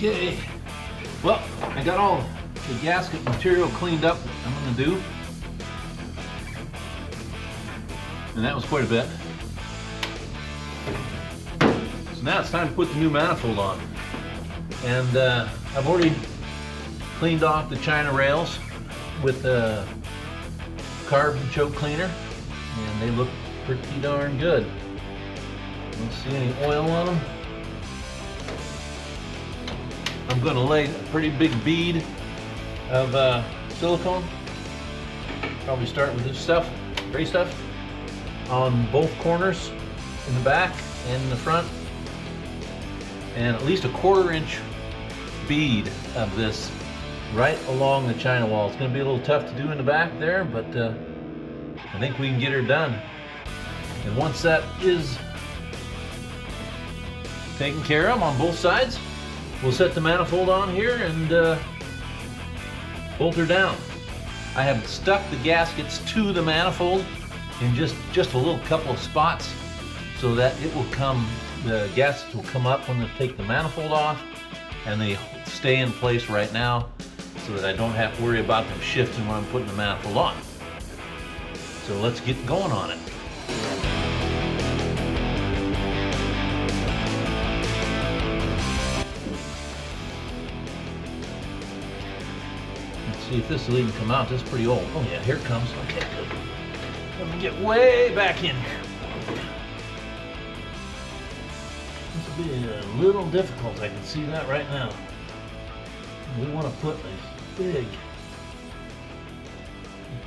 Okay, well, I got all the gasket material cleaned up that I'm going to do. And that was quite a bit. So now it's time to put the new manifold on. And I've already cleaned off the China rails with the carbon choke cleaner, and they look pretty darn good. Don't see any oil on them. I'm going to lay a pretty big bead of silicone. Probably start with this stuff, gray stuff, on both corners, in the back and in the front, and at least a 1/4 inch bead of this right along the China wall. It's going to be a little tough to do in the back there, but I think we can get her done. And once that is taken care of on both sides, we'll set the manifold on here and bolt her down. I have stuck the gaskets to the manifold in just a little couple of spots so that it will come, the gaskets will come up when they take the manifold off, and they stay in place right now so that I don't have to worry about them shifting when I'm putting the manifold on. So let's get going on it. See if this will even come out. This is pretty old. Oh yeah, here it comes. Okay, good. Let me get way back in here. This will be a little difficult. I can see that right now. We want to put a big,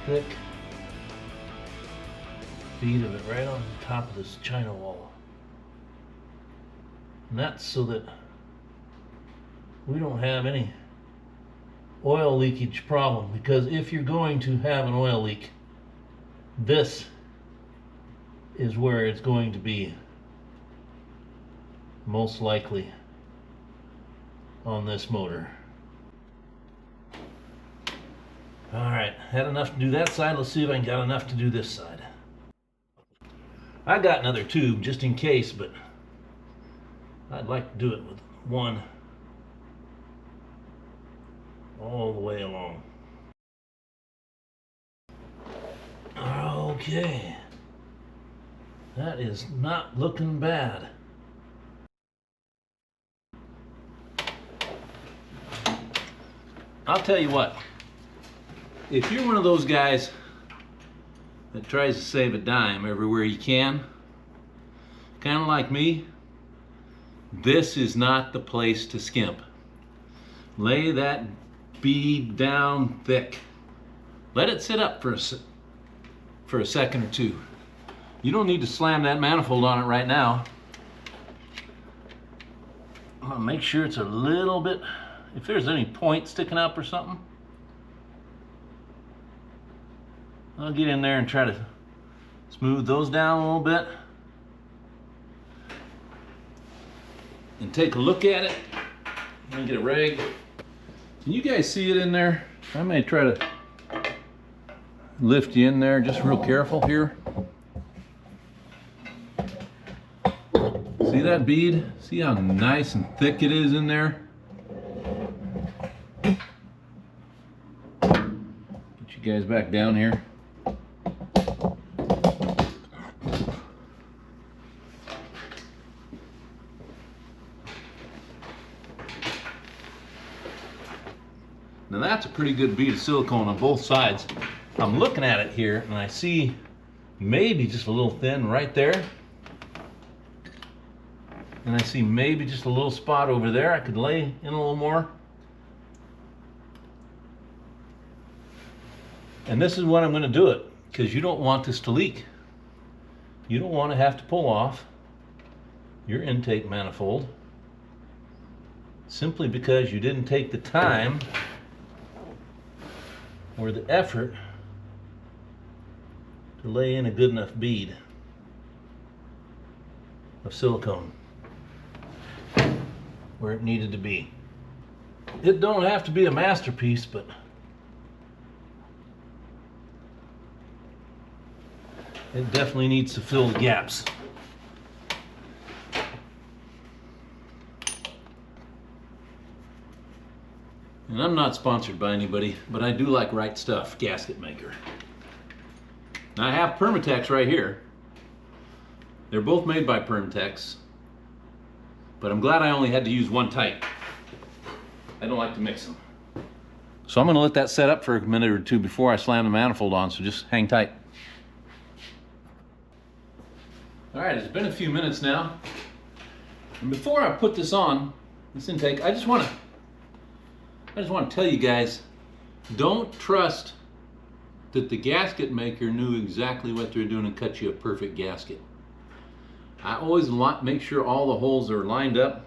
thick bead of it right on top of this China wall. And that's so that we don't have any oil leakage problem, because if you're going to have an oil leak, this is where it's going to be most likely on this motor. Alright, had enough to do that side. Let's see if I can got enough to do this side. I got another tube just in case, but I'd like to do it with one all the way along. Okay, that is not looking bad. I'll tell you what, if you're one of those guys that tries to save a dime everywhere you can, kind of like me, this is not the place to skimp. Lay that bead down thick. Let it sit up for a second or two. You don't need to slam that manifold on it right now. I'll make sure it's a little bit, if there's any point sticking up or something, I'll get in there and try to smooth those down a little bit and take a look at it. Let me get a rag. Can you guys see it in there? I may try to lift you in there, just real careful here. See that bead? See how nice and thick it is in there? Get you guys back down here. Now that's a pretty good bead of silicone on both sides. I'm looking at it here and I see maybe just a little thin right there. And I see maybe just a little spot over there. I could lay in a little more. And this is when I'm going to do it, because you don't want this to leak. You don't want to have to pull off your intake manifold simply because you didn't take the time or the effort to lay in a good enough bead of silicone where it needed to be. It don't have to be a masterpiece, but it definitely needs to fill the gaps. And I'm not sponsored by anybody, but I do like Right Stuff gasket maker. Now I have Permatex right here. They're both made by Permatex, but I'm glad I only had to use one type. I don't like to mix them. So I'm going to let that set up for a minute or two before I slam the manifold on, so just hang tight. All right, it's been a few minutes now. And before I put this on, this intake, I just want to tell you guys, don't trust that the gasket maker knew exactly what they're doing and cut you a perfect gasket. I always make sure all the holes are lined up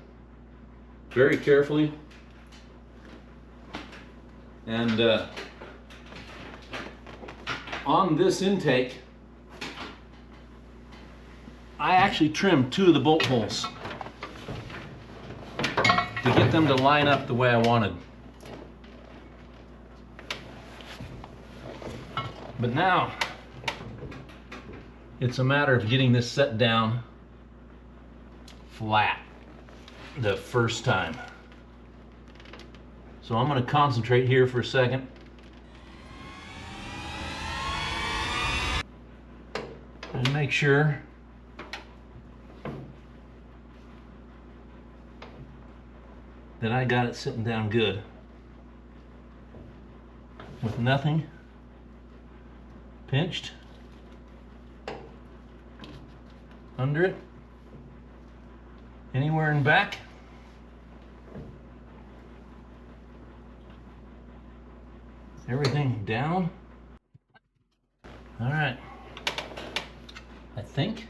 very carefully. And on this intake, I actually trimmed 2 of the bolt holes to get them to line up the way I wanted. But now, it's a matter of getting this set down flat the first time. So I'm going to concentrate here for a second. And make sure that I got it sitting down good with nothing pinched under it, anywhere in back. Everything down. All right. I think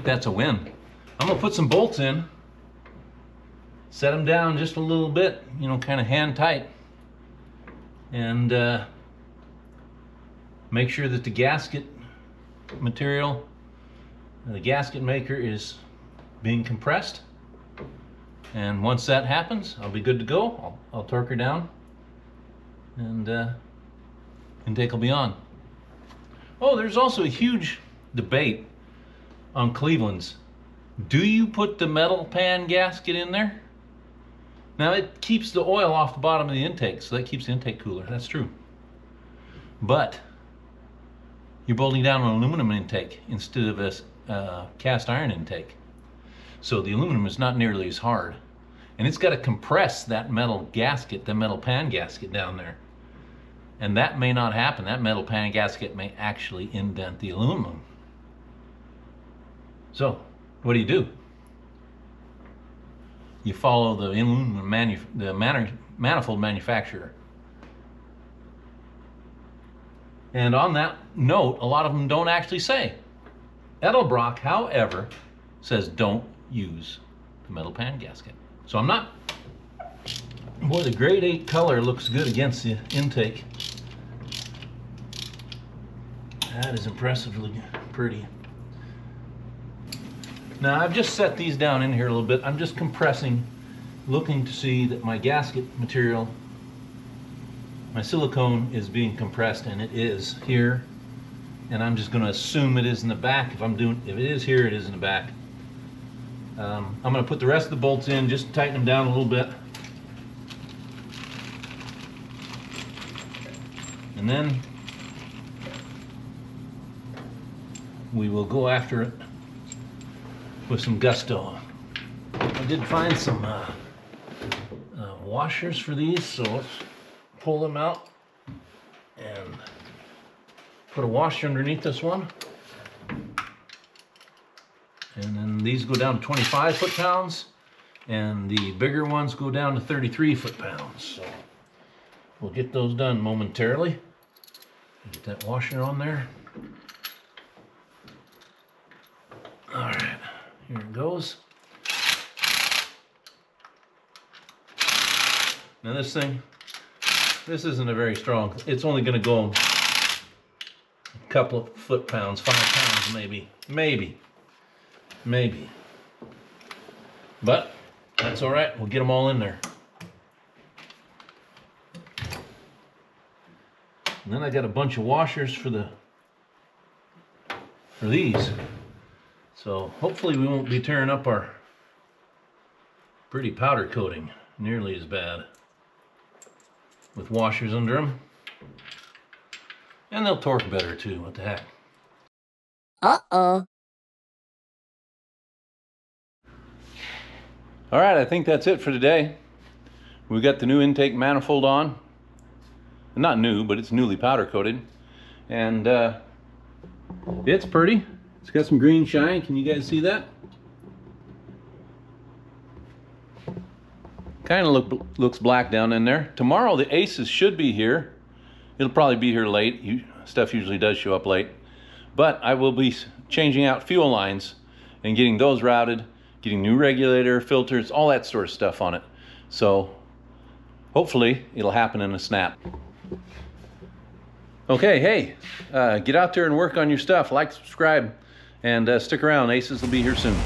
that's a win. I'm gonna put some bolts in, set them down just a little bit, you know, kind of hand tight, and make sure that the gasket material, the gasket maker, is being compressed. And once that happens, I'll be good to go. I'll torque her down, and intake will be on. Oh, there's also a huge debate on Cleveland's. Do you put the metal pan gasket in there? Now it keeps the oil off the bottom of the intake, so that keeps the intake cooler. That's true. But you're bolting down an aluminum intake instead of a cast iron intake. So the aluminum is not nearly as hard. And it's got to compress that metal gasket, the metal pan gasket down there. And that may not happen. That metal pan gasket may actually indent the aluminum. So, what do? You follow the aluminum manifold manufacturer. And on that note, a lot of them don't actually say. Edelbrock, however, says don't use the metal pan gasket. So I'm not. Boy, the grade 8 color looks good against the intake. That is impressively pretty. Now I've just set these down in here a little bit. I'm just compressing, looking to see that my gasket material, my silicone, is being compressed, and it is here. And I'm just going to assume it is in the back. If it is here, it is in the back. I'm going to put the rest of the bolts in, just tighten them down a little bit. And then we will go after it with some gusto. I did find some washers for these, so let's pull them out and put a washer underneath this one. And then these go down to 25 foot-pounds, and the bigger ones go down to 33 foot-pounds. So we'll get those done momentarily. Get that washer on there. All right, here it goes. Now this isn't a very strong, it's only going to go a couple of foot-pounds, 5 pounds maybe. But that's all right, we'll get them all in there. And then I got a bunch of washers for these. So hopefully we won't be tearing up our pretty powder coating. nearly as bad with washers under them. And they'll torque better too, what the heck. Uh-oh. All right, I think that's it for today. We got the new intake manifold on. Not new, but it's newly powder coated. And it's pretty. It's got some green shine. Can you guys see that? Kind of looks black down in there. Tomorrow the aces should be here. It'll probably be here late. Stuff usually does show up late. But I will be changing out fuel lines and getting those routed, getting new regulator, filters, all that sort of stuff on it. So hopefully it'll happen in a snap. Okay, hey, get out there and work on your stuff. Like, subscribe, and stick around. Aces will be here soon.